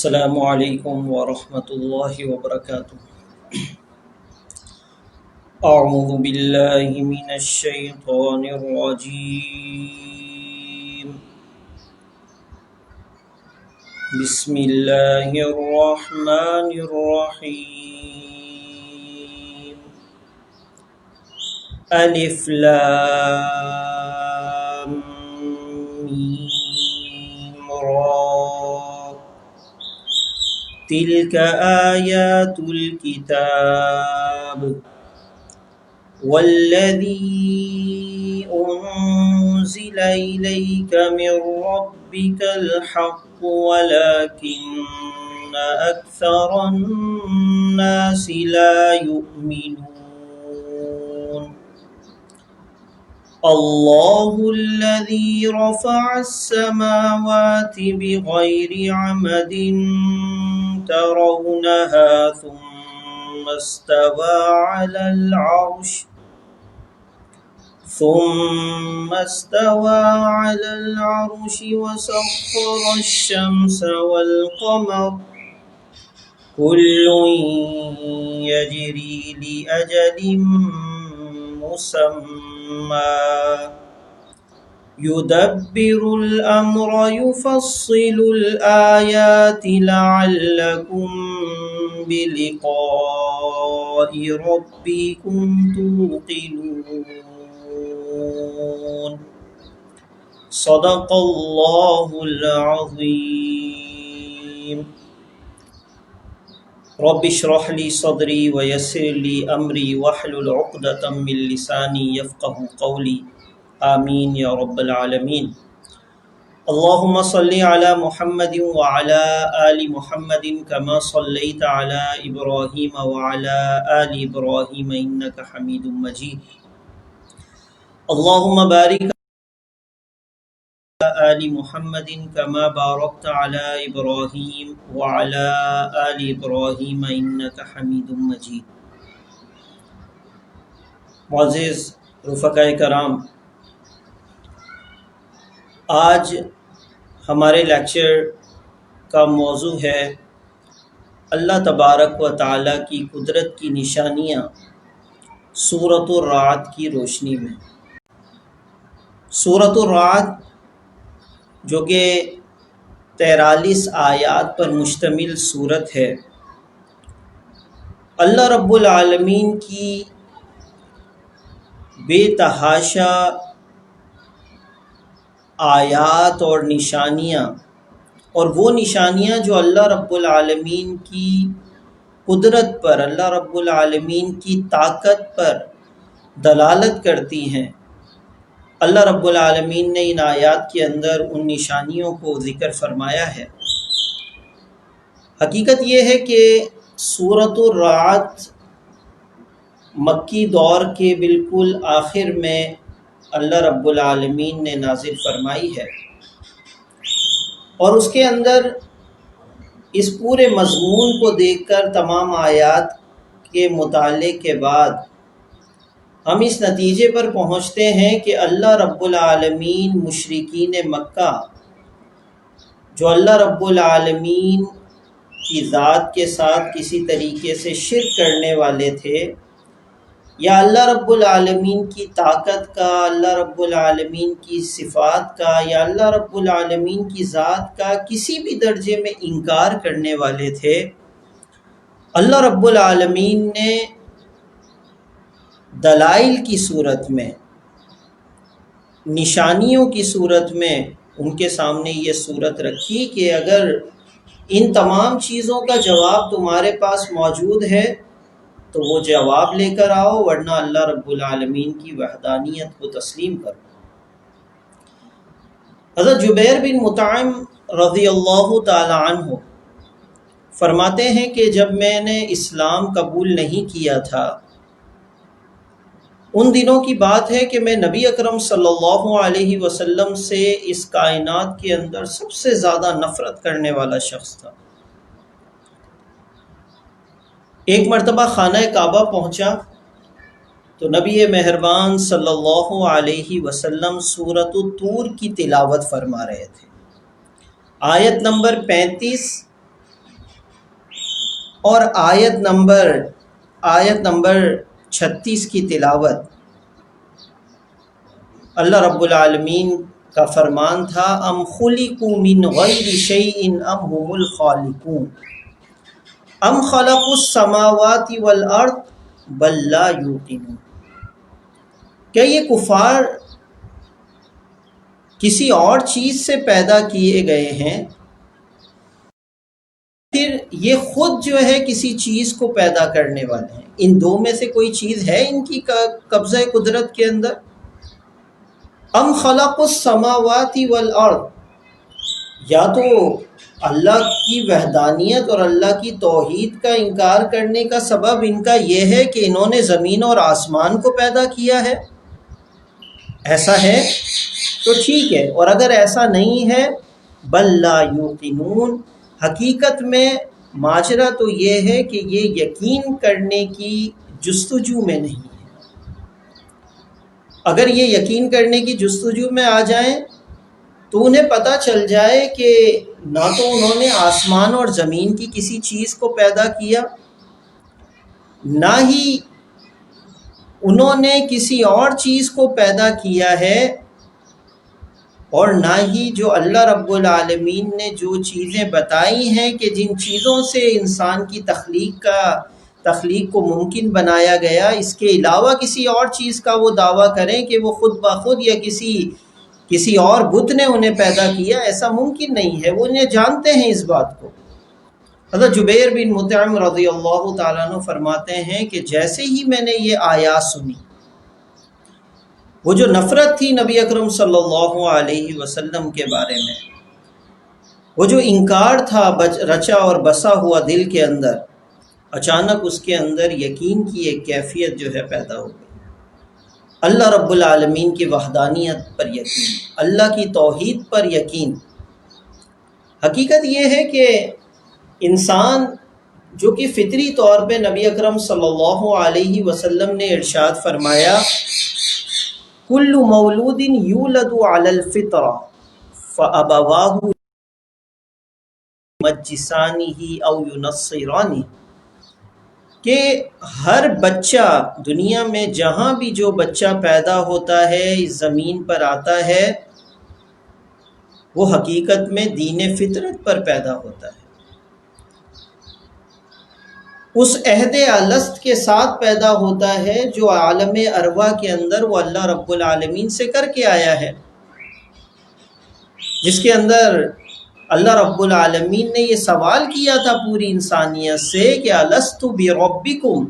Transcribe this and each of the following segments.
السلام علیکم ورحمۃ اللہ وبرکاتہ۔ اعوذ باللہ من الشیطان الرجیم، بسم اللہ الرحمن الرحیم۔ الف لام میم را، تلک آیات الکتاب والذی انزل الیک من ربک الحق ولکن اکثر الناس لا یؤمنون۔ اللہ الذی رفع السماوات بغیر عمد ترونها ثم استوى على العرش وسخر الشمس والقمر كل يجري لأجل مسمى يدبر الأمر يفصل الآيات لعلكم بلقاء ربكم توقنون۔ صدق اللہ العظیم۔ رب اشرح لي صدری ويسر لي امری واحلل عقدۃ من لسانی یفقهوا قولی، آمین یا رب العالمین۔ اللہم صلی علی محمد وعلی آل محمد کما صلیت علی ابراہیم وعلی آل ابراہیم انک حمید مجید۔ اللہم بارک علی آل محمد کما بارکت علی ابراہیم وعلی آل ابراہیم انک حمید مجید۔ معزز رفقائے کرام، آج ہمارے لیکچر کا موضوع ہے اللہ تبارک و تعالیٰ کی قدرت کی نشانیاں سورۃ الرعد کی روشنی میں۔ سورۃ الرعد جو کہ 43 آیات پر مشتمل سورت ہے، اللہ رب العالمین کی بے تحاشا آیات اور نشانیاں، اور وہ نشانیاں جو اللہ رب العالمین کی قدرت پر، اللہ رب العالمین کی طاقت پر دلالت کرتی ہیں، اللہ رب العالمین نے ان آیات کے اندر ان نشانیوں کو ذکر فرمایا ہے۔ حقیقت یہ ہے کہ سورۃ الرعد مکی دور کے بالکل آخر میں اللہ رب العالمین نے نازل فرمائی ہے، اور اس کے اندر اس پورے مضمون کو دیکھ کر تمام آیات کے مطالعے کے بعد ہم اس نتیجے پر پہنچتے ہیں کہ اللہ رب العالمین مشرکین مکہ جو اللہ رب العالمین کی ذات کے ساتھ کسی طریقے سے شرک کرنے والے تھے، یا اللہ رب العالمین کی طاقت کا، اللہ رب العالمین کی صفات کا، یا اللہ رب العالمین کی ذات کا کسی بھی درجے میں انکار کرنے والے تھے، اللہ رب العالمین نے دلائل کی صورت میں، نشانیوں کی صورت میں ان کے سامنے یہ صورت رکھی کہ اگر ان تمام چیزوں کا جواب تمہارے پاس موجود ہے تو وہ جواب لے کر آؤ، ورنہ اللہ رب العالمین کی وحدانیت کو تسلیم کرو۔ حضرت جبیر بن مطعم رضی اللہ تعالی عنہ فرماتے ہیں کہ جب میں نے اسلام قبول نہیں کیا تھا، ان دنوں کی بات ہے کہ میں نبی اکرم صلی اللہ علیہ وسلم سے اس کائنات کے اندر سب سے زیادہ نفرت کرنے والا شخص تھا۔ ایک مرتبہ خانہ کعبہ پہنچا تو نبی مہربان صلی اللہ علیہ وسلم سورۃ الطور کی تلاوت فرما رہے تھے۔ آیت نمبر 35 اور آیت نمبر 36 کی تلاوت۔ اللہ رب العالمین کا فرمان تھا ام خلقوا من غیر شیء ام هم الخالقون ام خلقوا السماوات والارض بل لا یوقنون۔ کیا یہ کفار کسی اور چیز سے پیدا کیے گئے ہیں، پھر یہ خود جو ہے کسی چیز کو پیدا کرنے والے ہیں؟ ان دو میں سے کوئی چیز ہے ان کی قبضہ قدرت کے اندر؟ ام خلق السماوات والارض، یا تو اللہ کی وحدانیت اور اللہ کی توحید کا انکار کرنے کا سبب ان کا یہ ہے کہ انہوں نے زمین اور آسمان کو پیدا کیا ہے؟ ایسا ہے تو ٹھیک ہے، اور اگر ایسا نہیں ہے بل لا یوقنون، حقیقت میں ماجرا تو یہ ہے کہ یہ یقین کرنے کی جستجو میں نہیں ہے۔ اگر یہ یقین کرنے کی جستجو میں آ جائیں تو انہیں پتہ چل جائے کہ نہ تو انہوں نے آسمان اور زمین کی کسی چیز کو پیدا کیا، نہ ہی انہوں نے کسی اور چیز کو پیدا کیا ہے، اور نہ ہی جو اللہ رب العالمین نے جو چیزیں بتائی ہیں کہ جن چیزوں سے انسان کی تخلیق کو ممکن بنایا گیا، اس کے علاوہ کسی اور چیز کا وہ دعویٰ کریں کہ وہ خود بخود یا کسی اور بت نے انہیں پیدا کیا، ایسا ممکن نہیں ہے۔ وہ انہیں جانتے ہیں اس بات کو۔ حضرت جبیر بن مطعم رضی اللہ تعالیٰ عنہ فرماتے ہیں کہ جیسے ہی میں نے یہ آیات سنی، وہ جو نفرت تھی نبی اکرم صلی اللہ علیہ وسلم کے بارے میں، وہ جو انکار تھا رچا اور بسا ہوا دل کے اندر، اچانک اس کے اندر یقین کی ایک کیفیت جو ہے پیدا ہو گئی۔ اللہ رب العالمین کی وحدانیت پر یقین، اللہ کی توحید پر یقین۔ حقیقت یہ ہے کہ انسان جو کہ فطری طور پہ نبی اکرم صلی اللہ علیہ وسلم نے ارشاد فرمایا کل مولود یولد علی الفطرہ فابواہ یمجسانہ او ینصرانہ، کہ ہر بچہ دنیا میں جہاں بھی جو بچہ پیدا ہوتا ہے، اس زمین پر آتا ہے، وہ حقیقت میں دین فطرت پر پیدا ہوتا ہے، اس عہد الست کے ساتھ پیدا ہوتا ہے جو عالم ارواح کے اندر وہ اللہ رب العالمین سے کر کے آیا ہے، جس کے اندر اللہ رب العالمین نے یہ سوال کیا تھا پوری انسانیت سے کہ الست بربکم،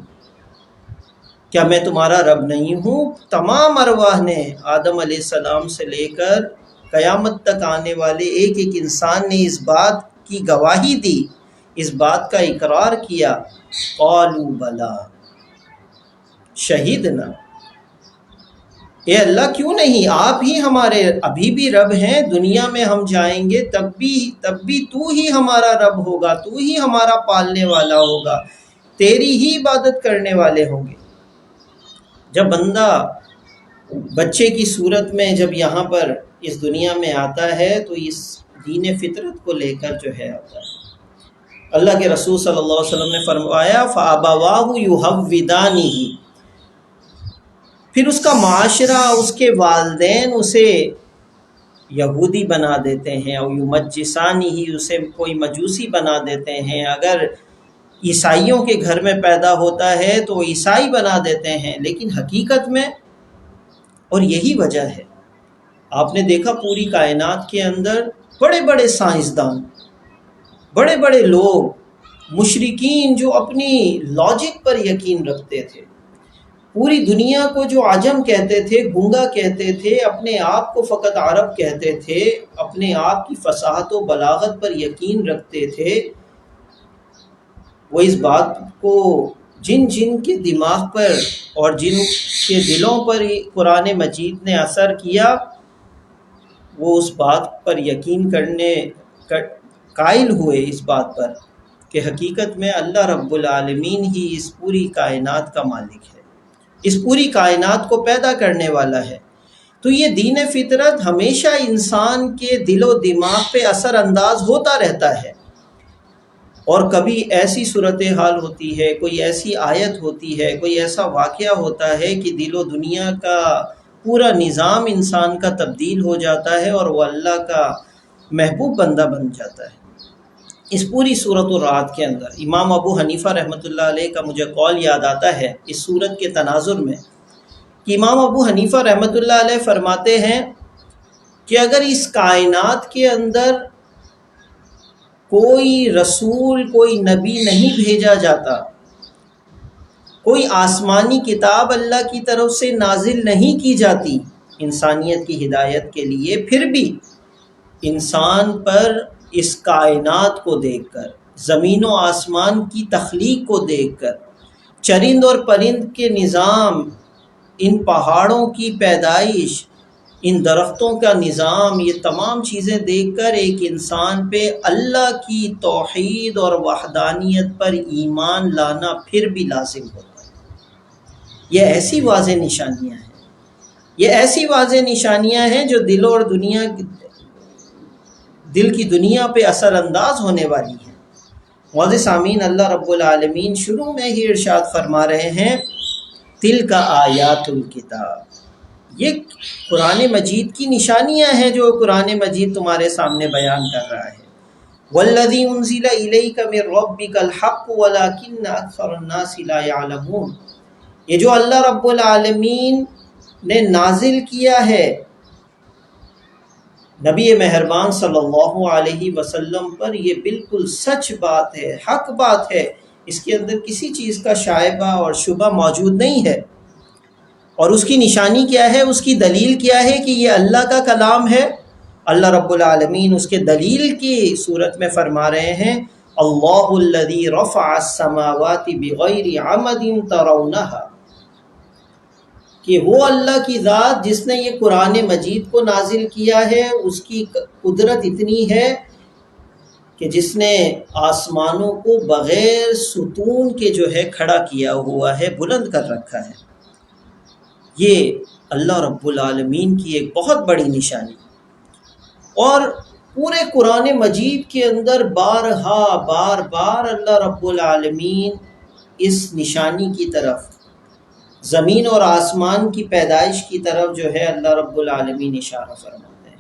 کیا میں تمہارا رب نہیں ہوں؟ تمام ارواح نے آدم علیہ السلام سے لے کر قیامت تک آنے والے ایک ایک انسان نے اس بات کی گواہی دی، اس بات کا اقرار کیا، قالوا بلا شہیدنا، اے اللہ کیوں نہیں، آپ ہی ہمارے ابھی بھی رب ہیں، دنیا میں ہم جائیں گے تب بھی تو ہی ہمارا رب ہوگا، تو ہی ہمارا پالنے والا ہوگا، تیری ہی عبادت کرنے والے ہوں گے۔ جب بندہ بچے کی صورت میں جب یہاں پر اس دنیا میں آتا ہے تو اس دین فطرت کو لے کر جو ہے آتا ہے۔ اللہ کے رسول صلی اللہ علیہ وسلم نے فرمایا فَأَبَوَاهُ يُهَوِّدَانِهِ، پھر اس کا معاشرہ، اس کے والدین اسے یہودی بنا دیتے ہیں، اور یمجسانہ، اسے کوئی مجوسی بنا دیتے ہیں، اگر عیسائیوں کے گھر میں پیدا ہوتا ہے تو عیسائی بنا دیتے ہیں، لیکن حقیقت میں، اور یہی وجہ ہے، آپ نے دیکھا پوری کائنات کے اندر بڑے بڑے سائنسدان، بڑے بڑے لوگ، مشرکین جو اپنی لاجک پر یقین رکھتے تھے، پوری دنیا کو جو عجم کہتے تھے، گنگا کہتے تھے، اپنے آپ کو فقط عرب کہتے تھے، اپنے آپ کی فصاحت و بلاغت پر یقین رکھتے تھے، وہ اس بات کو جن کے دماغ پر اور جن کے دلوں پر قرآن مجید نے اثر کیا، وہ اس بات پر یقین کرنے قائل ہوئے، اس بات پر کہ حقیقت میں اللہ رب العالمین ہی اس پوری کائنات کا مالک ہے، اس پوری کائنات کو پیدا کرنے والا ہے۔ تو یہ دین فطرت ہمیشہ انسان کے دل و دماغ پہ اثر انداز ہوتا رہتا ہے، اور کبھی ایسی صورتحال ہوتی ہے، کوئی ایسی آیت ہوتی ہے، کوئی ایسا واقعہ ہوتا ہے کہ دل و دنیا کا پورا نظام انسان کا تبدیل ہو جاتا ہے اور وہ اللہ کا محبوب بندہ بن جاتا ہے۔ اس پوری صورت الرعد کے اندر امام ابو حنیفہ رحمۃ اللہ علیہ کا مجھے قول یاد آتا ہے اس صورت کے تناظر میں، کہ امام ابو حنیفہ رحمۃ اللہ علیہ فرماتے ہیں کہ اگر اس کائنات کے اندر کوئی رسول، کوئی نبی نہیں بھیجا جاتا، کوئی آسمانی کتاب اللہ کی طرف سے نازل نہیں کی جاتی انسانیت کی ہدایت کے لیے، پھر بھی انسان پر اس کائنات کو دیکھ کر، زمین و آسمان کی تخلیق کو دیکھ کر، چرند اور پرند کے نظام، ان پہاڑوں کی پیدائش، ان درختوں کا نظام، یہ تمام چیزیں دیکھ کر ایک انسان پہ اللہ کی توحید اور وحدانیت پر ایمان لانا پھر بھی لازم ہوتا ہے۔ یہ ایسی واضح نشانیاں ہیں، یہ ایسی واضح نشانیاں ہیں جو دل کی دنیا پہ اثر انداز ہونے والی ہیں۔ معزز سامعین، اللہ رب العالمین شروع میں ہی ارشاد فرما رہے ہیں تِلْکَ آیات الکتاب، یہ قرآن مجید کی نشانیاں ہیں جو قرآن مجید تمہارے سامنے بیان کر رہا ہے۔ وَالَّذِي أُنزِلَ إِلَيْكَ مِن رَّبِّكَ الْحَقُّ وَلَٰكِنَّ أَكْثَرَ النَّاسِ لَا يَعْلَمُونَ، یہ جو اللہ رب العالمین نے نازل کیا ہے نبی مہربان صلی اللہ علیہ وسلم پر، یہ بالکل سچ بات ہے، حق بات ہے، اس کے اندر کسی چیز کا شائبہ اور شبہ موجود نہیں ہے۔ اور اس کی نشانی کیا ہے، اس کی دلیل کیا ہے کہ یہ اللہ کا کلام ہے؟ اللہ رب العالمین اس کے دلیل کی صورت میں فرما رہے ہیں اللہ الذی رفع السماوات بغیر عمد ترونہا، کہ وہ اللہ کی ذات جس نے یہ قرآن مجید کو نازل کیا ہے، اس کی قدرت اتنی ہے کہ جس نے آسمانوں کو بغیر ستون کے جو ہے کھڑا کیا ہوا ہے، بلند کر رکھا ہے۔ یہ اللہ رب العالمین کی ایک بہت بڑی نشانی، اور پورے قرآن مجید کے اندر بار بار اللہ رب العالمین اس نشانی کی طرف، زمین اور آسمان کی پیدائش کی طرف جو ہے اللہ رب العالمین اشارہ فرماتے ہیں۔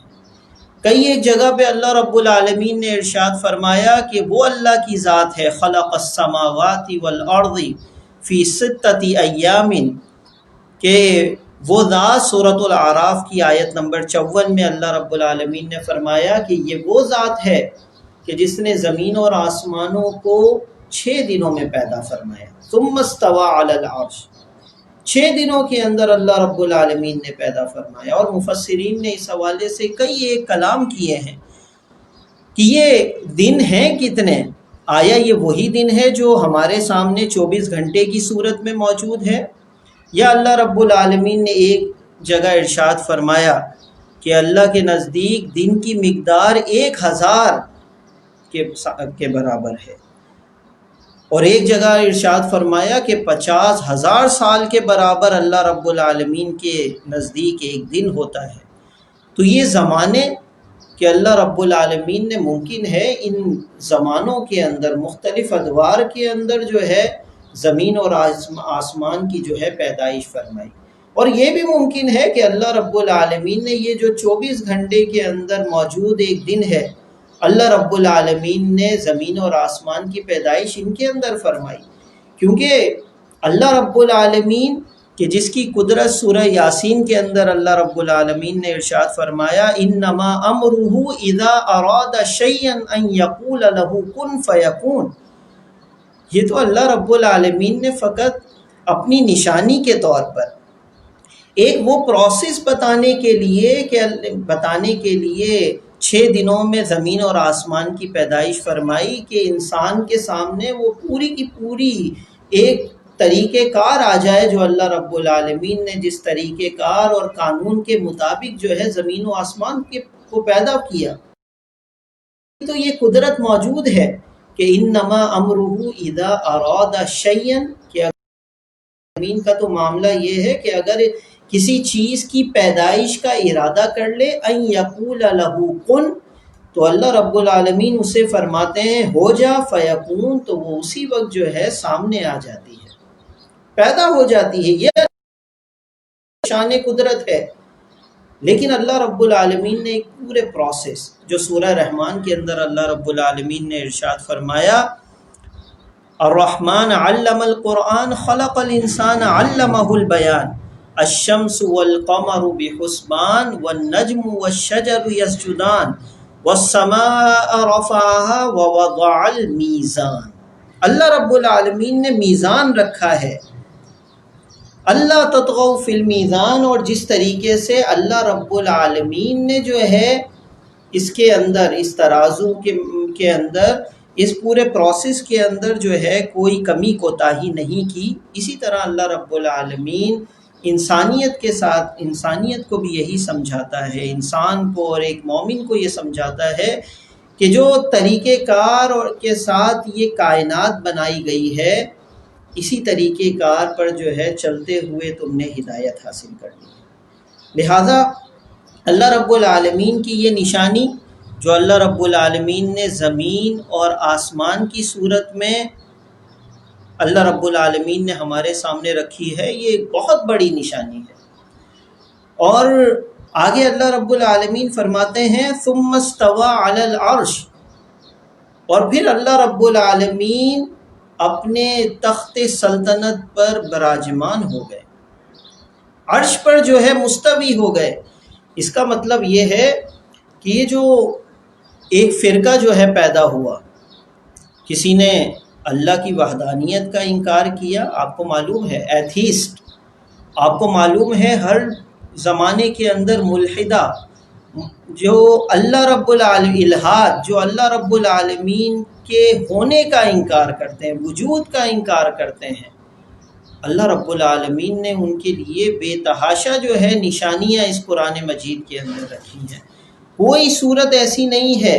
کئی ایک جگہ پہ اللہ رب العالمین نے ارشاد فرمایا کہ وہ اللہ کی ذات ہے، خلق السماوات والارض فی ستۃ ایام، کہ وہ ذات سورۃ الاعراف کی آیت نمبر 54 میں اللہ رب العالمین نے فرمایا کہ یہ وہ ذات ہے کہ جس نے زمین اور آسمانوں کو 6 دنوں میں پیدا فرمایا، ثم استوى علی العرش، 6 دنوں کے اندر اللہ رب العالمین نے پیدا فرمایا۔ اور مفسرین نے اس حوالے سے کئی ایک کلام کیے ہیں کہ یہ دن ہیں کتنے، آیا یہ وہی دن ہے جو ہمارے سامنے 24 گھنٹے کی صورت میں موجود ہے، یا اللہ رب العالمین نے ایک جگہ ارشاد فرمایا کہ اللہ کے نزدیک دن کی مقدار 1000 کے برابر ہے، اور ایک جگہ ارشاد فرمایا کہ 50,000 سال کے برابر اللہ رب العالمین کے نزدیک ایک دن ہوتا ہے۔ تو یہ زمانے کہ اللہ رب العالمین نے ممکن ہے ان زمانوں کے اندر، مختلف ادوار کے اندر جو ہے زمین اور آسمان کی جو ہے پیدائش فرمائی، اور یہ بھی ممکن ہے کہ اللہ رب العالمین نے یہ جو 24 گھنٹے کے اندر موجود ایک دن ہے، اللہ رب العالمین نے زمین اور آسمان کی پیدائش ان کے اندر فرمائی، کیونکہ اللہ رب العالمین کہ جس کی قدرت سورہ یاسین کے اندر اللہ رب العالمین نے ارشاد فرمایا انما امرہ اذا اراد شیئا ان یقول له کن فیکون، یہ تو اللہ رب العالمین نے فقط اپنی نشانی کے طور پر ایک وہ پروسیس بتانے کے لیے 6 دنوں میں زمین اور آسمان کی پیدائش فرمائی کہ انسان کے سامنے وہ پوری کی پوری ایک طریقہ کار آ جائے جو اللہ رب العالمین نے جس طریقہ کار اور قانون کے مطابق جو ہے زمین و آسمان کو پیدا کیا، تو یہ قدرت موجود ہے کہ انما امرہ اذا اراد شیئا، کہ زمین کا تو معاملہ یہ ہے کہ اگر کسی چیز کی پیدائش کا ارادہ کر لے ان یقول لہ کن، تو اللہ رب العالمین اسے فرماتے ہیں ہو جا فیکون، تو وہ اسی وقت جو ہے سامنے آ جاتی ہے، پیدا ہو جاتی ہے۔ یہ شان قدرت ہے۔ لیکن اللہ رب العالمین نے ایک پورے پروسیس، جو سورہ رحمان کے اندر اللہ رب العالمین نے ارشاد فرمایا الرحمن علم القرآن خلق الانسان علمہ البیان الشمس والقمر بحسبان والنجم والشجر یسجدان والسماء رفعها ووضع المیزان۔ اللہ رب العالمین نے میزان رکھا ہے، اللہ تطغوا فی المیزان، اور جس طریقے سے اللہ رب العالمین نے جو ہے اس کے اندر، اس ترازو کے اندر، اس پورے پروسیس کے اندر جو ہے کوئی کمی کوتاہی نہیں کی، اسی طرح اللہ رب العالمین انسانیت کے ساتھ، انسانیت کو بھی یہی سمجھاتا ہے، انسان کو اور ایک مومن کو یہ سمجھاتا ہے کہ جو طریقہ کار اور کے ساتھ یہ کائنات بنائی گئی ہے، اسی طریقہ کار پر جو ہے چلتے ہوئے تم نے ہدایت حاصل کرنی ہے۔ لہٰذا اللہ رب العالمین کی یہ نشانی جو اللہ رب العالمین نے زمین اور آسمان کی صورت میں اللہ رب العالمین نے ہمارے سامنے رکھی ہے، یہ ایک بہت بڑی نشانی ہے۔ اور آگے اللہ رب العالمین فرماتے ہیں ثم استوى علی العرش، اور پھر اللہ رب العالمین اپنے تخت سلطنت پر براجمان ہو گئے، عرش پر جو ہے مستوی ہو گئے۔ اس کا مطلب یہ ہے کہ یہ جو ایک فرقہ جو ہے پیدا ہوا، کسی نے اللہ کی وحدانیت کا انکار کیا، آپ کو معلوم ہے ایتھیسٹ، آپ کو معلوم ہے ہر زمانے کے اندر ملحدہ، جو اللہ رب العالمین الہاد، جو اللہ رب العالمین کے ہونے کا انکار کرتے ہیں، وجود کا انکار کرتے ہیں، اللہ رب العالمین نے ان کے لیے بے تحاشا جو ہے نشانیاں اس قرآن مجید کے اندر رکھی ہیں۔ کوئی صورت ایسی نہیں ہے،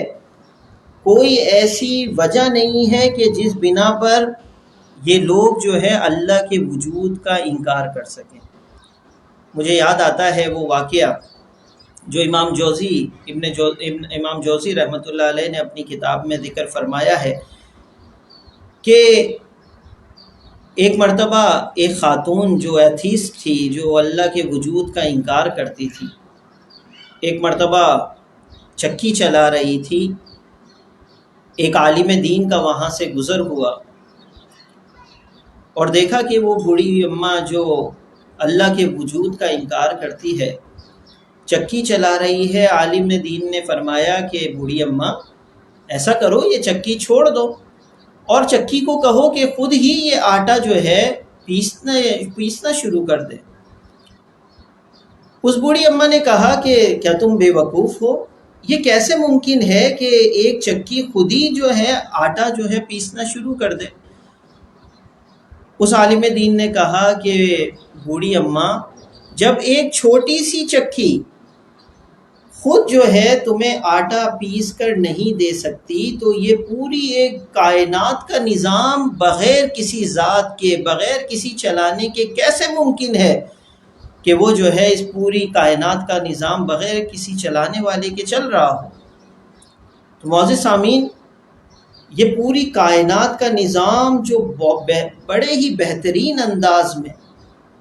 کوئی ایسی وجہ نہیں ہے کہ جس بنا پر یہ لوگ جو ہے اللہ کے وجود کا انکار کر سکیں۔ مجھے یاد آتا ہے وہ واقعہ جو امام جوزی رحمۃ اللہ علیہ نے اپنی کتاب میں ذکر فرمایا ہے کہ ایک مرتبہ ایک خاتون جو ایتھیسٹ تھی، جو اللہ کے وجود کا انکار کرتی تھی، ایک مرتبہ چکی چلا رہی تھی، ایک عالم دین کا وہاں سے گزر ہوا اور دیکھا کہ وہ بوڑھی اماں جو اللہ کے وجود کا انکار کرتی ہے چکی چلا رہی ہے۔ عالم دین نے فرمایا کہ بوڑھی اماں ایسا کرو، یہ چکی چھوڑ دو اور چکی کو کہو کہ خود ہی یہ آٹا جو ہے پیسنا شروع کر دے۔ اس بوڑھی اماں نے کہا کہ کیا تم بے وقوف ہو؟ یہ کیسے ممکن ہے کہ ایک چکی خود ہی جو ہے آٹا جو ہے پیسنا شروع کر دے؟ اس عالم دین نے کہا کہ بوڑھی اماں، جب ایک چھوٹی سی چکی خود جو ہے تمہیں آٹا پیس کر نہیں دے سکتی، تو یہ پوری ایک کائنات کا نظام بغیر کسی ذات کے، بغیر کسی چلانے کے کیسے ممکن ہے کہ وہ جو ہے اس پوری کائنات کا نظام بغیر کسی چلانے والے کے چل رہا ہو؟ تو معزز سامعین، یہ پوری کائنات کا نظام جو بڑے ہی بہترین انداز میں،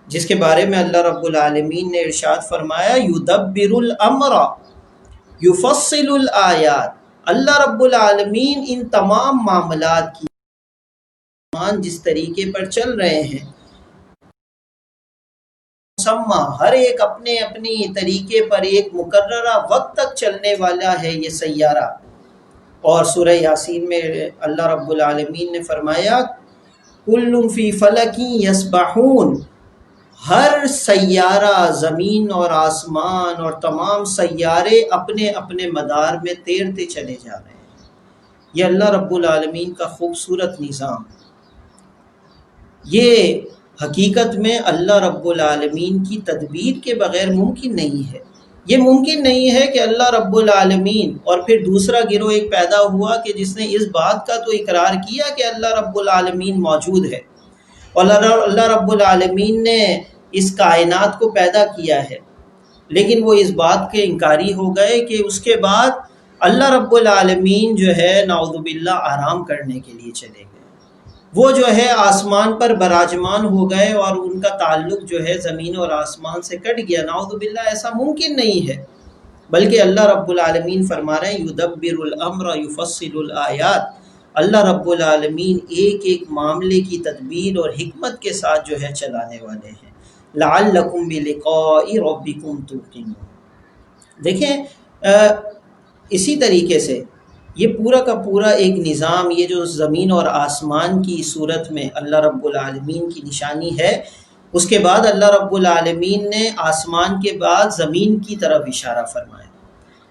جس کے بارے میں اللہ رب العالمین نے ارشاد فرمایا یدبر الامر یفصل الآیات، اللہ رب العالمین ان تمام معاملات کی جس طریقے پر چل رہے ہیں، مسمى، ہر ایک اپنے اپنی طریقے پر ایک مقررہ وقت تک چلنے والا ہے یہ سیارہ۔ اور سورہ یاسین میں اللہ رب العالمین نے فرمایا کل فی فلک یسبحون، ہر سیارہ، زمین اور آسمان اور تمام سیارے اپنے اپنے مدار میں تیرتے چلے جا رہے ہیں۔ یہ اللہ رب العالمین کا خوبصورت نظام، یہ حقیقت میں اللہ رب العالمین کی تدبیر کے بغیر ممکن نہیں ہے۔ یہ ممکن نہیں ہے کہ اللہ رب العالمین، اور پھر دوسرا گروہ ایک پیدا ہوا کہ جس نے اس بات کا تو اقرار کیا کہ اللہ رب العالمین موجود ہے اور اللہ رب العالمین نے اس کائنات کو پیدا کیا ہے، لیکن وہ اس بات کے انکاری ہو گئے کہ اس کے بعد اللہ رب العالمین جو ہے نعوذ باللہ آرام کرنے کے لیے چلے گئے، وہ جو ہے آسمان پر براجمان ہو گئے اور ان کا تعلق جو ہے زمین اور آسمان سے کٹ گیا۔ نعوذ باللہ ایسا ممکن نہیں ہے، بلکہ اللہ رب العالمین فرما رہے ہیں یدبر الامر یفصل الآیات، اللہ رب العالمین ایک ایک معاملے کی تدبیر اور حکمت کے ساتھ جو ہے چلانے والے ہیں۔ لعلکم بلقاء ربکم توقنون۔ دیکھیں اسی طریقے سے یہ پورا کا پورا ایک نظام، یہ جو زمین اور آسمان کی صورت میں اللہ رب العالمین کی نشانی ہے، اس کے بعد اللہ رب العالمین نے آسمان کے بعد زمین کی طرف اشارہ فرمایا۔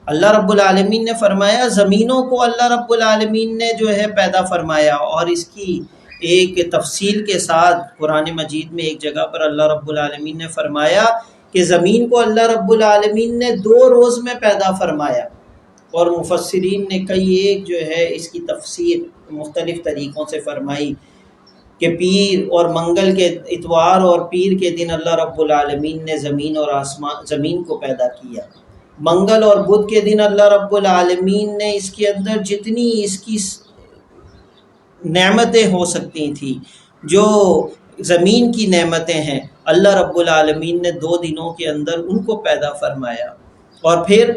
اللہ رب العالمین نے فرمایا زمینوں کو اللہ رب العالمین نے جو ہے پیدا فرمایا، اور اس کی ایک تفصیل کے ساتھ قرآن مجید میں ایک جگہ پر اللہ رب العالمین نے فرمایا کہ زمین کو اللہ رب العالمین نے 2 روز میں پیدا فرمایا، اور مفسرین نے کئی ایک جو ہے اس کی تفسیر مختلف طریقوں سے فرمائی کہ پیر اور منگل کے اتوار اور پیر کے دن اللہ رب العالمین نے زمین کو پیدا کیا، منگل اور بدھ کے دن اللہ رب العالمین نے اس کے اندر جتنی اس کی نعمتیں ہو سکتی تھیں، جو زمین کی نعمتیں ہیں، اللہ رب العالمین نے 2 دنوں کے اندر ان کو پیدا فرمایا۔ اور پھر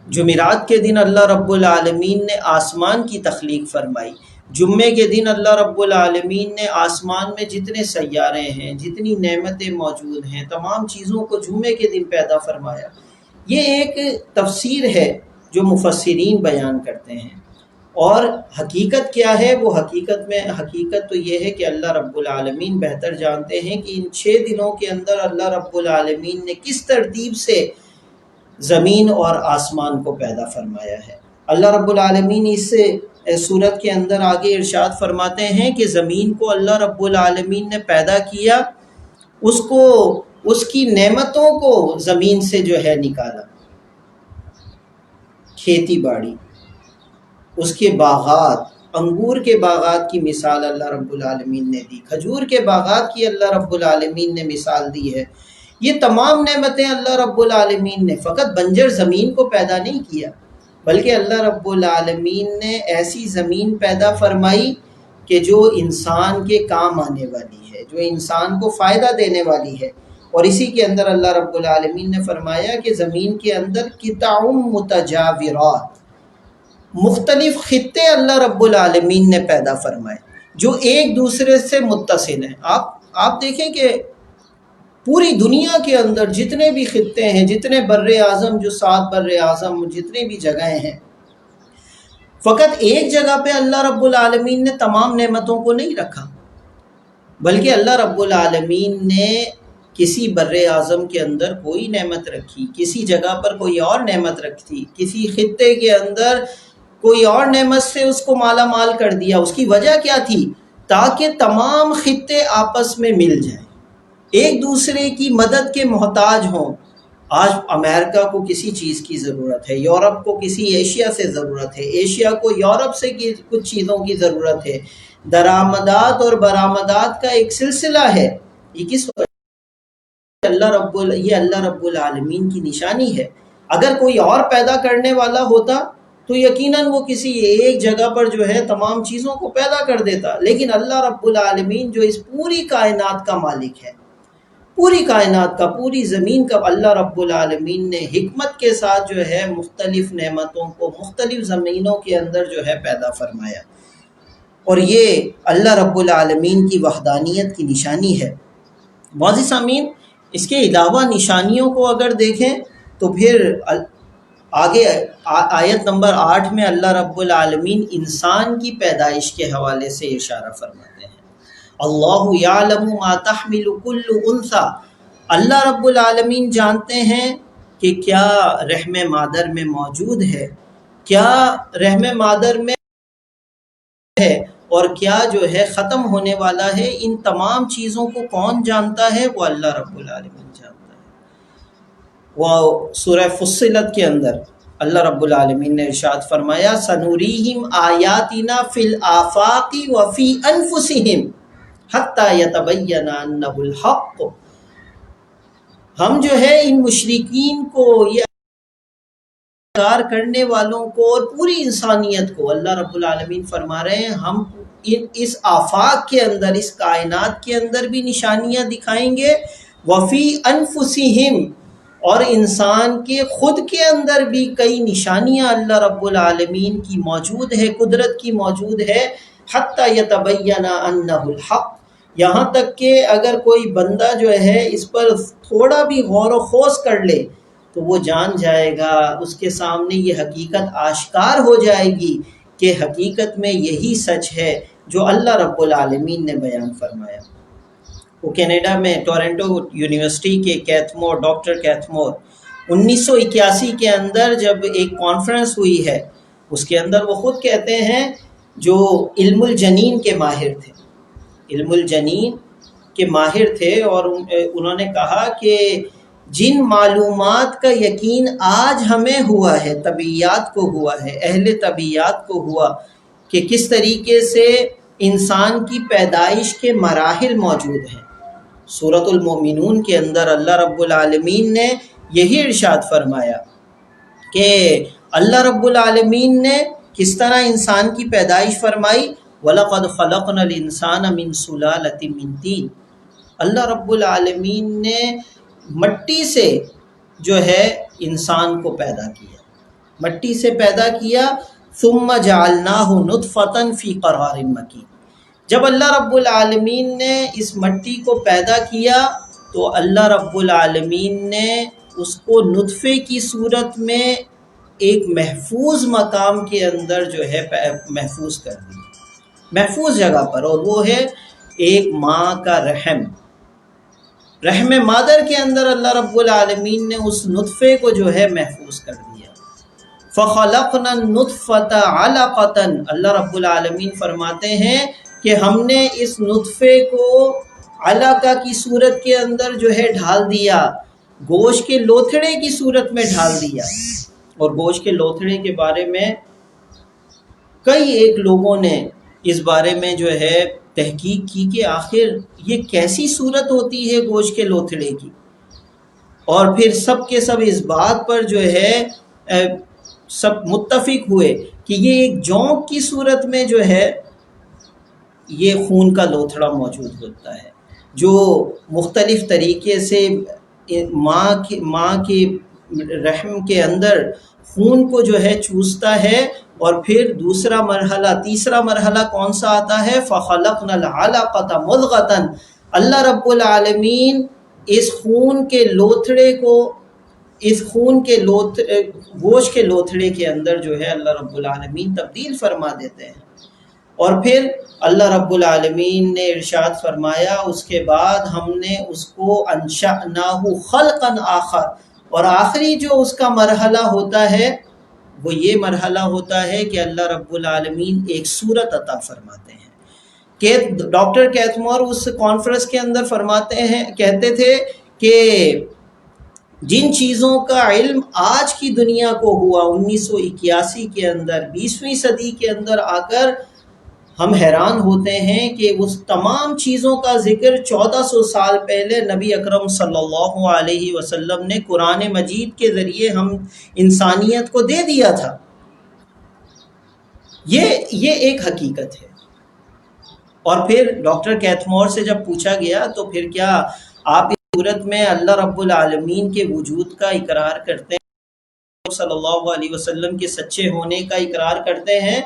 جمعرات کے دن اللہ رب العالمین نے آسمان کی تخلیق فرمائی، جمعے کے دن اللہ رب العالمین نے آسمان میں جتنے سیارے ہیں، جتنی نعمتیں موجود ہیں، تمام چیزوں کو جمعے کے دن پیدا فرمایا۔ یہ ایک تفسیر ہے جو مفسرین بیان کرتے ہیں، اور حقیقت کیا ہے؟ وہ حقیقت تو یہ ہے کہ اللہ رب العالمین بہتر جانتے ہیں کہ ان 6 دنوں کے اندر اللہ رب العالمین نے کس ترتیب سے زمین اور آسمان کو پیدا فرمایا ہے۔ اللہ رب العالمین اس صورت کے اندر آگے ارشاد فرماتے ہیں کہ زمین کو اللہ رب العالمین نے پیدا کیا، اس کی نعمتوں کو زمین سے جو ہے نکالا، کھیتی باڑی، اس کے باغات، انگور کے باغات کی مثال اللہ رب العالمین نے دی، کھجور کے باغات کی اللہ رب العالمین نے مثال دی ہے۔ یہ تمام نعمتیں اللہ رب العالمین نے فقط بنجر زمین کو پیدا نہیں کیا، بلکہ اللہ رب العالمین نے ایسی زمین پیدا فرمائی کہ جو انسان کے کام آنے والی ہے، جو انسان کو فائدہ دینے والی ہے۔ اور اسی کے اندر اللہ رب العالمین نے فرمایا کہ زمین کے اندر قطع متجاورات، مختلف خطے اللہ رب العالمین نے پیدا فرمائے جو ایک دوسرے سے متصل ہیں۔ آپ دیکھیں کہ پوری دنیا کے اندر جتنے بھی خطے ہیں، جتنے بر اعظم، جو 7 بر اعظم، جتنے بھی جگہیں ہیں، فقط ایک جگہ پہ اللہ رب العالمین نے تمام نعمتوں کو نہیں رکھا، بلکہ اللہ رب العالمین نے کسی بر اعظم کے اندر کوئی نعمت رکھی، کسی جگہ پر کوئی اور نعمت رکھی، کسی خطے کے اندر کوئی اور نعمت سے اس کو مالا مال کر دیا۔ اس کی وجہ کیا تھی؟ تاکہ تمام خطے آپس میں مل جائیں، ایک دوسرے کی مدد کے محتاج ہوں۔ آج امریکہ کو کسی چیز کی ضرورت ہے، یورپ کو کسی ایشیا سے ضرورت ہے، ایشیا کو یورپ سے کچھ چیزوں کی ضرورت ہے۔ درآمدات اور برآمدات کا ایک سلسلہ ہے۔ یہ کس وجہ؟ یہ اللہ رب العالمین کی نشانی ہے۔ اگر کوئی اور پیدا کرنے والا ہوتا تو یقیناً وہ کسی ایک جگہ پر جو ہے تمام چیزوں کو پیدا کر دیتا، لیکن اللہ رب العالمین جو اس پوری کائنات کا مالک ہے، پوری کائنات کا، پوری زمین کا، اللہ رب العالمین نے حکمت کے ساتھ جو ہے مختلف نعمتوں کو مختلف زمینوں کے اندر جو ہے پیدا فرمایا، اور یہ اللہ رب العالمین کی وحدانیت کی نشانی ہے۔ معزز سامعین، اس کے علاوہ نشانیوں کو اگر دیکھیں تو پھر آگے آیت نمبر 8 میں اللہ رب العالمین انسان کی پیدائش کے حوالے سے اشارہ فرماتے ہیں۔ اللہ یعلم ما تحمل کل انثی، اللہ رب العالمین جانتے ہیں کہ کیا رحم مادر میں موجود ہے، کیا رحم مادر میں ہے، اور کیا جو ہے ختم ہونے والا ہے۔ ان تمام چیزوں کو کون جانتا ہے؟ وہ اللہ رب العالمین جانتا ہے۔ وہ سورہ فصلت کے اندر اللہ رب العالمین نے ارشاد فرمایا سنوریہم آیاتنا فی الآفاق وفی انفسہم حتی یتبین انہ الحق۔ ہم جو ہے ان مشرکین کو یہ انکار کرنے والوں کو اور پوری انسانیت کو اللہ رب العالمین فرما رہے ہیں ہم اس آفاق کے اندر، اس کائنات کے اندر بھی نشانیاں دکھائیں گے، وفی انفسہم، اور انسان کے خود کے اندر بھی کئی نشانیاں اللہ رب العالمین کی موجود ہے، قدرت کی موجود ہے، حتی یتبین انہ الحق، یہاں تک کہ اگر کوئی بندہ جو ہے اس پر تھوڑا بھی غور و خوض کر لے تو وہ جان جائے گا، اس کے سامنے یہ حقیقت آشکار ہو جائے گی کہ حقیقت میں یہی سچ ہے جو اللہ رب العالمین نے بیان فرمایا۔ وہ کینیڈا میں ٹورنٹو یونیورسٹی کے کیتھمور، ڈاکٹر کیتھمور 1981 کے اندر جب ایک کانفرنس ہوئی ہے، اس کے اندر وہ خود کہتے ہیں جو علم الجنین کے ماہر تھے، علم الجنین کے ماہر تھے، اور انہوں نے کہا کہ جن معلومات کا یقین آج ہمیں ہوا ہے، طبیعیات کو ہوا ہے، اہل طبیعیات کو ہوا کہ کس طریقے سے انسان کی پیدائش کے مراحل موجود ہیں، سورۃ المومنون کے اندر اللہ رب العالمین نے یہی ارشاد فرمایا کہ اللہ رب العالمین نے کس طرح انسان کی پیدائش فرمائی، وَلَقَدْ خَلَقْنَا الْإِنسَانَ مِنْ سُلَالَةٍ مِّن طِينٍ، اللہ رب العالمین نے مٹی سے جو ہے انسان کو پیدا کیا، مٹی سے پیدا کیا، ثُمَّ جَعَلْنَاهُ نُطْفَةً فِي قَرَارٍ مَّكِينٍ، جب اللہ رب العالمین نے اس مٹی کو پیدا کیا تو اللہ رب العالمین نے اس کو نطفے کی صورت میں ایک محفوظ مقام کے اندر جو ہے محفوظ کر دیا، محفوظ جگہ پر، اور وہ ہے ایک ماں کا رحم مادر کے اندر اللہ رب العالمین نے اس نطفے کو جو ہے محفوظ کر دیا۔ فَخَلَقْنَا النُّطْفَةَ عَلَقَةً، اللہ رب العالمین فرماتے ہیں کہ ہم نے اس نطفے کو علقہ کی صورت کے اندر جو ہے ڈھال دیا، گوشت کے لوتھڑے کی صورت میں ڈھال دیا، اور گوشت کے لوتھڑے کے بارے میں کئی ایک لوگوں نے اس بارے میں جو ہے تحقیق کی کہ آخر یہ کیسی صورت ہوتی ہے گوشت کے لوتھڑے کی، اور پھر سب کے سب اس بات پر جو ہے سب متفق ہوئے کہ یہ ایک جونک کی صورت میں جو ہے یہ خون کا لوتھڑا موجود ہوتا ہے، جو مختلف طریقے سے ماں کے رحم کے اندر خون کو جو ہے چوستا ہے، اور پھر دوسرا مرحلہ، تیسرا مرحلہ کون سا آتا ہے، فَخَلَقْنَا الْعَلَقَةَ مُضْغَةً، اللہ رب العالمین اس خون کے لوتھڑے کو، اس خون کے گوشت کے لوتھڑے کے اندر جو ہے اللہ رب العالمین تبدیل فرما دیتے ہیں، اور پھر اللہ رب العالمین نے ارشاد فرمایا اس کے بعد ہم نے اس کو انشأناہ خلقا آخر، اور آخری جو اس کا مرحلہ ہوتا ہے وہ یہ مرحلہ ہوتا ہے کہ اللہ رب العالمین ایک صورت عطا فرماتے ہیں، کہ ڈاکٹر کیتھمور اس کانفرنس کے اندر فرماتے ہیں، کہتے تھے کہ جن چیزوں کا علم آج کی دنیا کو ہوا 1981 کے اندر، 20ویں صدی کے اندر آ کر ہم حیران ہوتے ہیں کہ اس تمام چیزوں کا ذکر 1400 سال پہلے نبی اکرم صلی اللہ علیہ وسلم نے قرآن مجید کے ذریعے ہم انسانیت کو دے دیا تھا۔ یہ ایک حقیقت ہے۔ اور پھر ڈاکٹر کیتھمور سے جب پوچھا گیا تو پھر کیا آپ اس صورت میں اللہ رب العالمین کے وجود کا اقرار کرتے ہیں، صلی اللہ علیہ وسلم کے سچے ہونے کا اقرار کرتے ہیں؟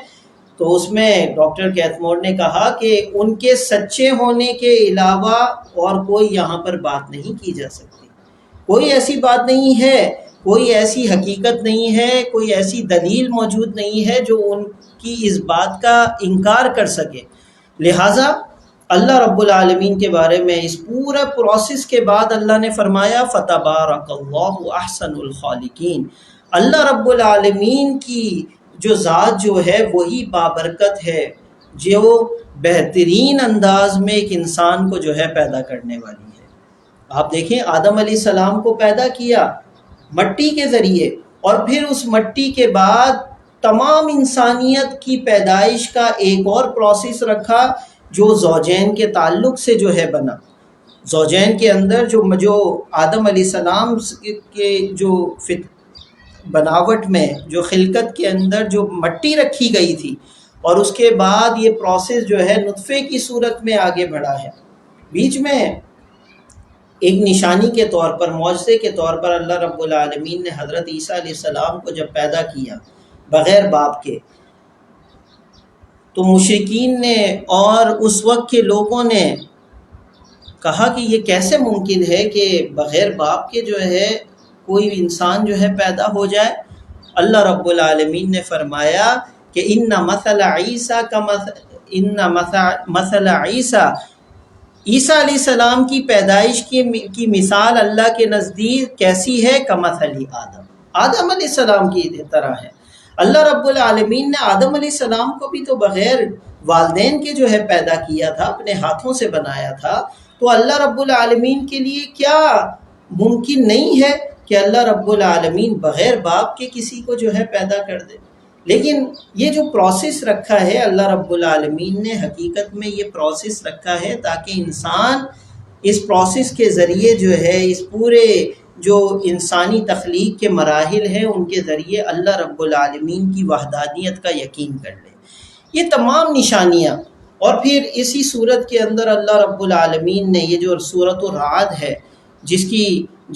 تو اس میں ڈاکٹر کیتھمور نے کہا کہ ان کے سچے ہونے کے علاوہ اور کوئی یہاں پر بات نہیں کی جا سکتی، کوئی ایسی بات نہیں ہے، کوئی ایسی حقیقت نہیں ہے، کوئی ایسی دلیل موجود نہیں ہے جو ان کی اس بات کا انکار کر سکے۔ لہٰذا اللہ رب العالمین کے بارے میں اس پورا پروسیس کے بعد اللہ نے فرمایا فَتَبَارَكَ اللَّهُ أَحْسَنُ الْخَالِقِينَ، اللہ رب العالمین کی جو ذات جو ہے وہی بابرکت ہے، جو بہترین انداز میں ایک انسان کو جو ہے پیدا کرنے والی ہے۔ آپ دیکھیں آدم علیہ السلام کو پیدا کیا مٹی کے ذریعے، اور پھر اس مٹی کے بعد تمام انسانیت کی پیدائش کا ایک اور پروسیس رکھا جو زوجین کے تعلق سے جو ہے بنا۔ زوجین کے اندر جو آدم علیہ السلام کے جو بناوٹ میں، جو خلقت کے اندر جو مٹی رکھی گئی تھی، اور اس کے بعد یہ پروسیس جو ہے نطفے کی صورت میں آگے بڑھا ہے۔ بیچ میں ایک نشانی کے طور پر، معجزے کے طور پر اللہ رب العالمین نے حضرت عیسیٰ علیہ السلام کو جب پیدا کیا بغیر باپ کے، تو مشرکین نے اور اس وقت کے لوگوں نے کہا کہ یہ کیسے ممکن ہے کہ بغیر باپ کے جو ہے کوئی انسان جو ہے پیدا ہو جائے؟ اللہ رب العالمین نے فرمایا کہ مثل عیسیٰ، عیسیٰ علیہ السلام کی پیدائش کی مثال اللہ کے نزدیک کیسی ہے؟ کمثل آدم علیہ السلام کی طرح ہے۔ اللہ رب العالمین نے آدم علیہ السلام کو بھی تو بغیر والدین کے جو ہے پیدا کیا تھا، اپنے ہاتھوں سے بنایا تھا۔ تو اللہ رب العالمین کے لیے کیا ممکن نہیں ہے کہ اللہ رب العالمین بغیر باپ کے کسی کو جو ہے پیدا کر دے؟ لیکن یہ جو پروسیس رکھا ہے اللہ رب العالمین نے، حقیقت میں یہ پروسیس رکھا ہے تاکہ انسان اس پروسیس کے ذریعے جو ہے اس پورے جو انسانی تخلیق کے مراحل ہیں ان کے ذریعے اللہ رب العالمین کی وحدانیت کا یقین کر لے۔ یہ تمام نشانیاں، اور پھر اسی صورت کے اندر اللہ رب العالمین نے یہ جو سورۃ الرعد ہے، جس کی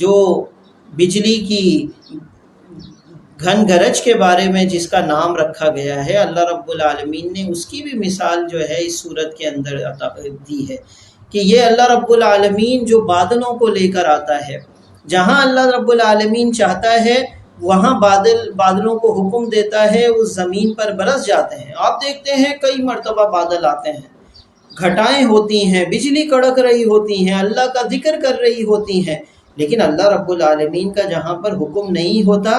جو بجلی کی گھن گرج کے بارے میں جس کا نام رکھا گیا ہے، اللہ رب العالمین نے اس کی بھی مثال جو ہے اس صورت کے اندر دی ہے کہ یہ اللہ رب العالمین جو بادلوں کو لے کر آتا ہے، جہاں اللہ رب العالمین چاہتا ہے وہاں بادلوں کو حکم دیتا ہے، اس زمین پر برس جاتے ہیں۔ آپ دیکھتے ہیں کئی مرتبہ بادل آتے ہیں، گھٹائیں ہوتی ہیں، بجلی کڑک رہی ہوتی ہیں، اللہ کا ذکر کر رہی ہوتی ہیں، لیکن اللہ رب العالمین کا جہاں پر حکم نہیں ہوتا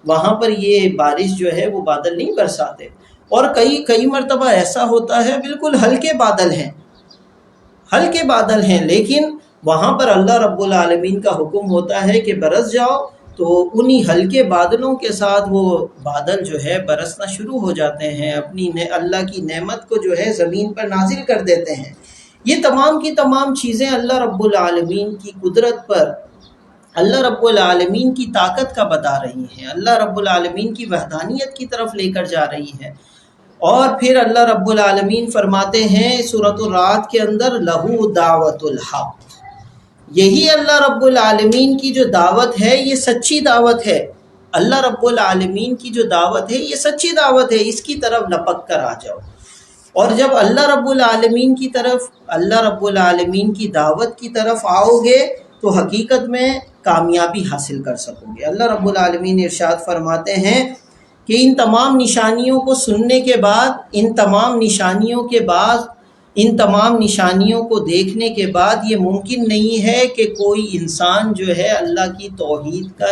وہاں پر یہ بارش جو ہے وہ بادل نہیں برساتے۔ اور کئی مرتبہ ایسا ہوتا ہے بالکل ہلکے بادل ہیں لیکن وہاں پر اللہ رب العالمین کا حکم ہوتا ہے کہ برس جاؤ، تو انہی ہلکے بادلوں کے ساتھ وہ بادل جو ہے برسنا شروع ہو جاتے ہیں، اپنی اللہ کی نعمت کو جو ہے زمین پر نازل کر دیتے ہیں۔ یہ تمام کی تمام چیزیں اللہ رب العالمین کی قدرت پر، اللہ رب العالمین کی طاقت کا بتا رہی ہیں، اللہ رب العالمین کی وحدانیت کی طرف لے کر جا رہی ہیں۔ اور پھر اللہ رب العالمین فرماتے ہیں سورۃ الرعد کے اندر، لہو دعوت الحق، یہی اللہ رب العالمین کی جو دعوت ہے یہ سچی دعوت ہے۔ اللہ رب العالمین کی جو دعوت ہے یہ سچی دعوت ہے، اس کی طرف لپک کر آ جاؤ۔ اور جب اللہ رب العالمین کی طرف، اللہ رب العالمین کی دعوت کی طرف آؤ گے تو حقیقت میں کامیابی حاصل کر سکو گے۔ اللہ رب العالمین ارشاد فرماتے ہیں کہ ان تمام نشانیوں کو سننے کے بعد، ان تمام نشانیوں کو دیکھنے کے بعد یہ ممکن نہیں ہے کہ کوئی انسان جو ہے اللہ کی توحید کا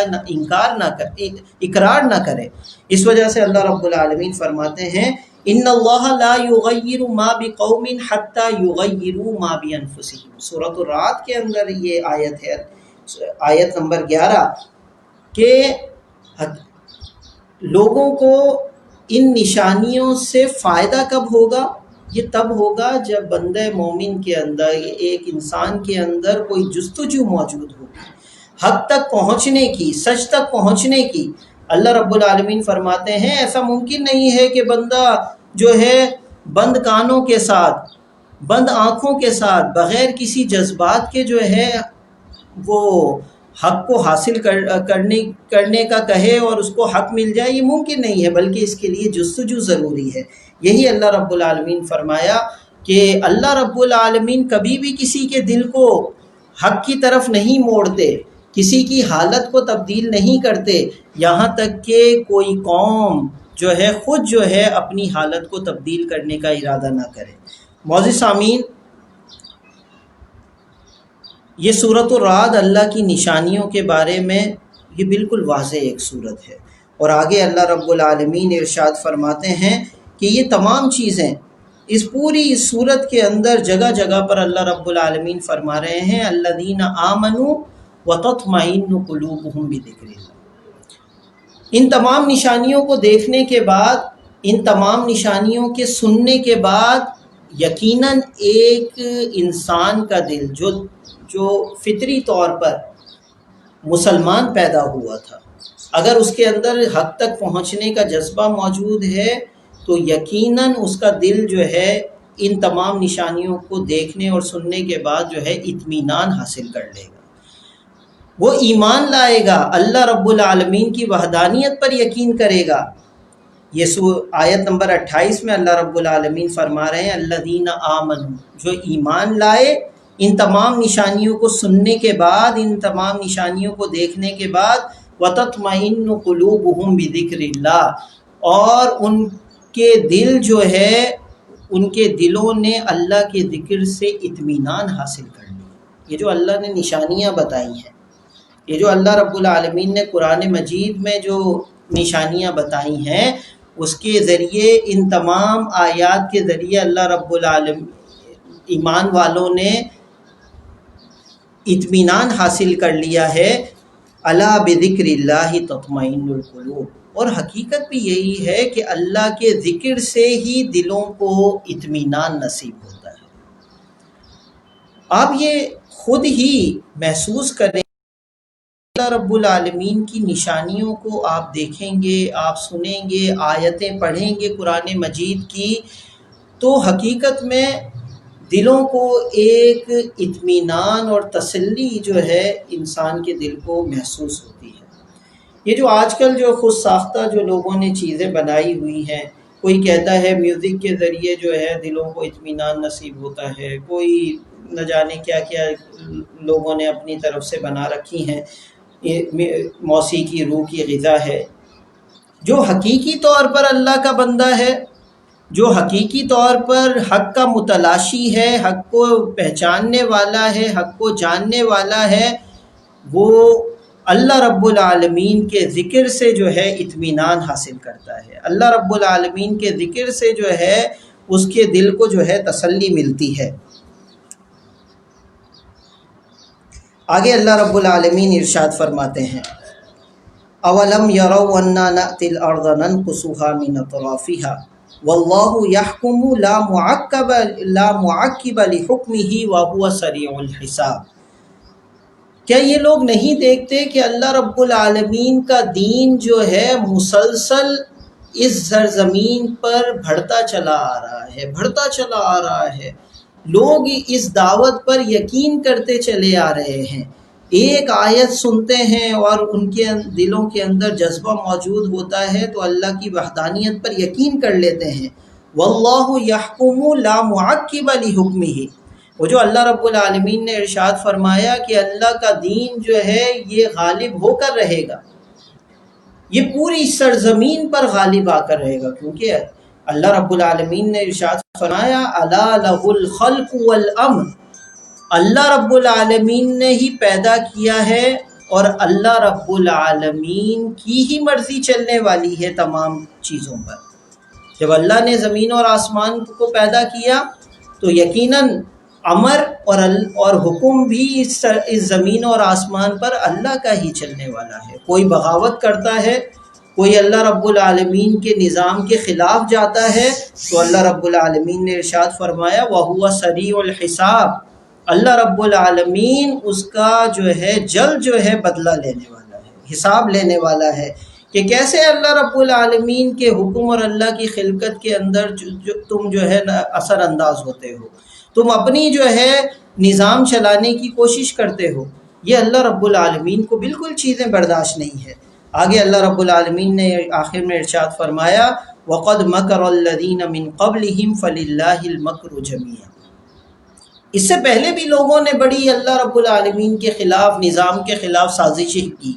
اقرار نہ کرے۔ اس وجہ سے اللہ رب العالمین فرماتے ہیں، ان اللہ لا یغیر ما بقوم حتی یغیروا ما بانفسہم۔ سورۃ الرعد کے اندر یہ آیت ہے، آیت نمبر 11، کہ لوگوں کو ان نشانیوں سے فائدہ کب ہوگا؟ یہ تب ہوگا جب بندہ مومن کے اندر، ایک انسان کے اندر کوئی جستجو موجود ہوگی حق تک پہنچنے کی، سچ تک پہنچنے کی۔ اللہ رب العالمین فرماتے ہیں ایسا ممکن نہیں ہے کہ بندہ جو ہے بند کانوں کے ساتھ، بند آنکھوں کے ساتھ، بغیر کسی جذبات کے جو ہے وہ حق کو حاصل کرنے کا کہے اور اس کو حق مل جائے، یہ ممکن نہیں ہے، بلکہ اس کے لیے جستجو ضروری ہے۔ یہی اللہ رب العالمین فرمایا کہ اللہ رب العالمین کبھی بھی کسی کے دل کو حق کی طرف نہیں موڑتے، کسی کی حالت کو تبدیل نہیں کرتے، یہاں تک کہ کوئی قوم جو ہے خود جو ہے اپنی حالت کو تبدیل کرنے کا ارادہ نہ کرے۔ معزز سامعین، یہ سورۃ الرعد اللہ کی نشانیوں کے بارے میں یہ بالکل واضح ایک صورت ہے۔ اور آگے اللہ رب العالمین ارشاد فرماتے ہیں کہ یہ تمام چیزیں اس پوری صورت کے اندر جگہ جگہ پر اللہ رب العالمین فرما رہے ہیں، الذین آمنوا وتطمئن قلوبہم بذکر اللہ۔ ان تمام نشانیوں کو دیکھنے کے بعد، ان تمام نشانیوں کے سننے کے بعد، یقیناً ایک انسان کا دل جو فطری طور پر مسلمان پیدا ہوا تھا، اگر اس کے اندر حق تک پہنچنے کا جذبہ موجود ہے تو یقیناً اس کا دل جو ہے ان تمام نشانیوں کو دیکھنے اور سننے کے بعد جو ہے اطمینان حاصل کر لے گا، وہ ایمان لائے گا، اللہ رب العالمین کی وحدانیت پر یقین کرے گا۔ یہ آیت نمبر 28 میں اللہ رب العالمین فرما رہے ہیں الذین آمنوا، جو ایمان لائے، ان تمام نشانیوں کو سننے کے بعد، ان تمام نشانیوں کو دیکھنے کے بعد، وَتَطْمَئِنُّ قُلُوبُهُم بِذِكْرِ اللَّهِ، اور ان کے دل جو ہے، ان کے دلوں نے اللہ کے ذکر سے اطمینان حاصل کر لیا۔ یہ جو اللہ نے نشانیاں بتائی ہیں، یہ جو اللہ رب العالمین نے قرآن مجید میں جو نشانیاں بتائی ہیں، اس کے ذریعے، ان تمام آیات کے ذریعے اللہ رب العالمین ایمان والوں نے اطمینان حاصل کر لیا ہے۔ الا بذکر اللہ تطمئن القلوب، اور حقیقت بھی یہی ہے کہ اللہ کے ذکر سے ہی دلوں کو اطمینان نصیب ہوتا ہے۔ آپ یہ خود ہی محسوس کریں، اللہ رب العالمین کی نشانیوں کو آپ دیکھیں گے، آپ سنیں گے، آیتیں پڑھیں گے قرآن مجید کی، تو حقیقت میں دلوں کو ایک اطمینان اور تسلی جو ہے انسان کے دل کو محسوس ہوتی ہے۔ یہ جو آج کل جو خود ساختہ جو لوگوں نے چیزیں بنائی ہوئی ہیں، کوئی کہتا ہے میوزک کے ذریعے جو ہے دلوں کو اطمینان نصیب ہوتا ہے، کوئی نہ جانے کیا کیا لوگوں نے اپنی طرف سے بنا رکھی ہیں، موسیقی روح کی غذا ہے۔ جو حقیقی طور پر اللہ کا بندہ ہے، جو حقیقی طور پر حق کا متلاشی ہے، حق کو پہچاننے والا ہے، حق کو جاننے والا ہے، وہ اللہ رب العالمین کے ذکر سے جو ہے اطمینان حاصل کرتا ہے۔ اللہ رب العالمین کے ذکر سے جو ہے اس کے دل کو جو ہے تسلی ملتی ہے۔ آگے اللہ رب العالمین ارشاد فرماتے ہیں اولم یروا انا نأتی الارض ننقصها من اطرافها واللہ یحکم لا معقب لحکمہ وہو سریع الحساب۔ کیا یہ لوگ نہیں دیکھتے کہ اللہ رب العالمین کا دین جو ہے مسلسل اس سرزمین پر بڑھتا چلا آ رہا ہے، بڑھتا چلا آ رہا ہے، لوگ اس دعوت پر یقین کرتے چلے آ رہے ہیں، ایک آیت سنتے ہیں اور ان کے دلوں کے اندر جذبہ موجود ہوتا ہے تو اللہ کی وحدانیت پر یقین کر لیتے ہیں۔ واللہ یحکم لا معقب لحکمہ، وہ جو اللہ رب العالمین نے ارشاد فرمایا کہ اللہ کا دین جو ہے یہ غالب ہو کر رہے گا، یہ پوری سرزمین پر غالب آ کر رہے گا، کیونکہ اللہ رب العالمین نے ارشاد فرمایا الا لہ الخلق والامر، اللہ رب العالمین نے ہی پیدا کیا ہے اور اللہ رب العالمین کی ہی مرضی چلنے والی ہے تمام چیزوں پر۔ جب اللہ نے زمین اور آسمان کو پیدا کیا تو یقیناً امر اور حکم بھی اس زمین اور آسمان پر اللہ کا ہی چلنے والا ہے۔ کوئی بغاوت کرتا ہے، کوئی اللہ رب العالمین کے نظام کے خلاف جاتا ہے تو اللہ رب العالمین نے ارشاد فرمایا وَهُوَ سَرِيعُ الْحِسَابِ، اللہ رب العالمین اس کا جو ہے جلد جو ہے بدلہ لینے والا ہے، حساب لینے والا ہے۔ کہ کیسے اللہ رب العالمین کے حکم اور اللہ کی خلقت کے اندر تم جو ہے اثر انداز ہوتے ہو، تم اپنی جو ہے نظام چلانے کی کوشش کرتے ہو، یہ اللہ رب العالمین کو بالکل چیزیں برداشت نہیں ہے۔ آگے اللہ رب العالمین نے آخر میں ارشاد فرمایا وَقَدْ مَكَرَ الَّذِينَ مِن قَبْلِهِمْ فَلِلَّهِ الْمَكْرُ جَمِيعًا، اس سے پہلے بھی لوگوں نے بڑی اللہ رب العالمین کے خلاف، نظام کے خلاف سازشیں کی،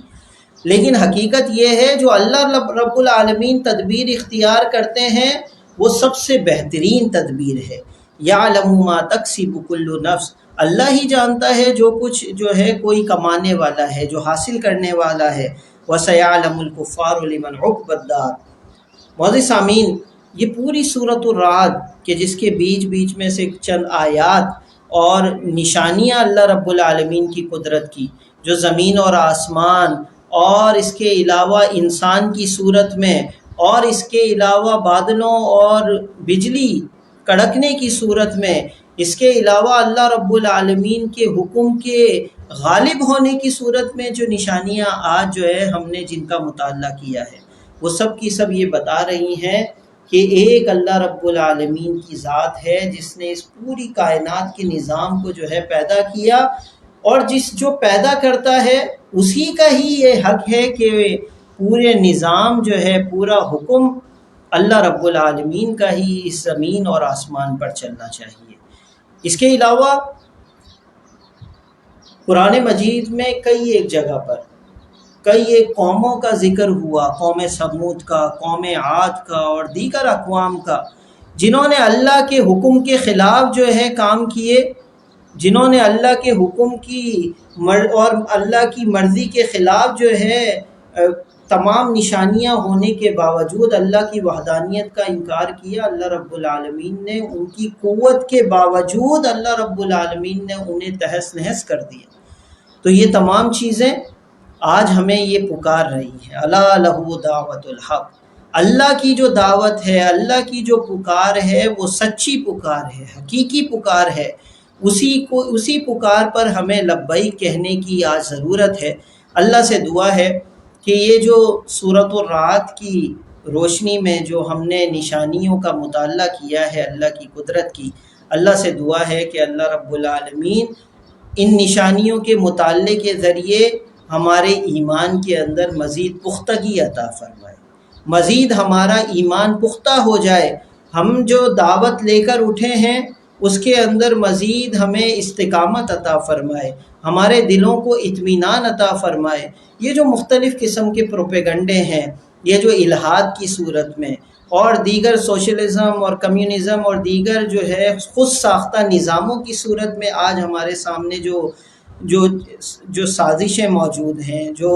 لیکن حقیقت یہ ہے جو اللہ رب العالمین تدبیر اختیار کرتے ہیں وہ سب سے بہترین تدبیر ہے۔ یعلم ما تکسب کل نفس، اللہ ہی جانتا ہے جو کچھ جو ہے کوئی کمانے والا ہے، جو حاصل کرنے والا ہے۔ وَسَيَعْلَمُ الْكُفَّارُ لِمَنْ عُقْبَى الدَّارِ۔ معزز سامعین، یہ پوری سورۃ الرعد کہ جس کے بیچ میں سے چند آیات اور نشانیاں اللہ رب العالمین کی قدرت کی، جو زمین اور آسمان اور اس کے علاوہ انسان کی صورت میں اور اس کے علاوہ بادلوں اور بجلی کڑکنے کی صورت میں اس کے علاوہ اللہ رب العالمین کے حکم کے غالب ہونے کی صورت میں جو نشانیاں آج جو ہے ہم نے جن کا مطالعہ کیا ہے، وہ سب کی سب یہ بتا رہی ہیں کہ ایک اللہ رب العالمین کی ذات ہے جس نے اس پوری کائنات کے نظام کو جو ہے پیدا کیا، اور جو پیدا کرتا ہے اسی کا ہی یہ حق ہے کہ پورے نظام جو ہے، پورا حکم اللہ رب العالمین کا ہی اس زمین اور آسمان پر چلنا چاہیے۔ اس کے علاوہ قرآن مجید میں کئی ایک جگہ پر کئی ایک قوموں کا ذکر ہوا، قوم سمود کا، قوم عاد کا اور دیگر اقوام کا، جنہوں نے اللہ کے حکم کے خلاف جو ہے کام کیے، جنہوں نے اللہ کے حکم کی اور اللہ کی مرضی کے خلاف جو ہے تمام نشانیاں ہونے کے باوجود اللہ کی وحدانیت کا انکار کیا۔ اللہ رب العالمین نے ان کی قوت کے باوجود اللہ رب العالمین نے انہیں تہس نہس کر دیا۔ تو یہ تمام چیزیں آج ہمیں یہ پکار رہی ہیں، الا لہ دعوت الحق، اللہ کی جو دعوت ہے، اللہ کی جو پکار ہے وہ سچی پکار ہے، حقیقی پکار ہے، اسی پکار پر ہمیں لبیک کہنے کی آج ضرورت ہے۔ اللہ سے دعا ہے کہ یہ جو سورۃ الرعد کی روشنی میں جو ہم نے نشانیوں کا مطالعہ کیا ہے اللہ کی قدرت کی، اللہ سے دعا ہے کہ اللہ رب العالمین ان نشانیوں کے مطالعے کے ذریعے ہمارے ایمان کے اندر مزید پختگی عطا فرمائے، مزید ہمارا ایمان پختہ ہو جائے، ہم جو دعوت لے کر اٹھے ہیں اس کے اندر مزید ہمیں استقامت عطا فرمائے، ہمارے دلوں کو اطمینان عطا فرمائے۔ یہ جو مختلف قسم کے پروپیگنڈے ہیں، یہ جو الہاد کی صورت میں اور دیگر سوشلزم اور کمیونزم اور دیگر جو ہے خود ساختہ نظاموں کی صورت میں آج ہمارے سامنے جو سازشیں موجود ہیں، جو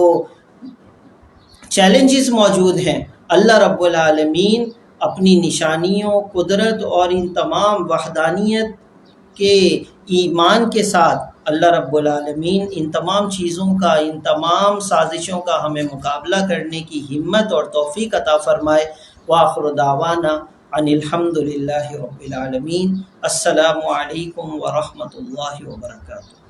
چیلنجز موجود ہیں، اللہ رب العالمین اپنی نشانیوں، قدرت اور ان تمام وحدانیت کے ایمان کے ساتھ اللہ رب العالمین ان تمام چیزوں کا، ان تمام سازشوں کا ہمیں مقابلہ کرنے کی ہمت اور توفیق عطا فرمائے۔ وآخر دعوانا ان الحمد للہ رب العالمین۔ السلام علیکم ورحمۃ اللہ وبرکاتہ۔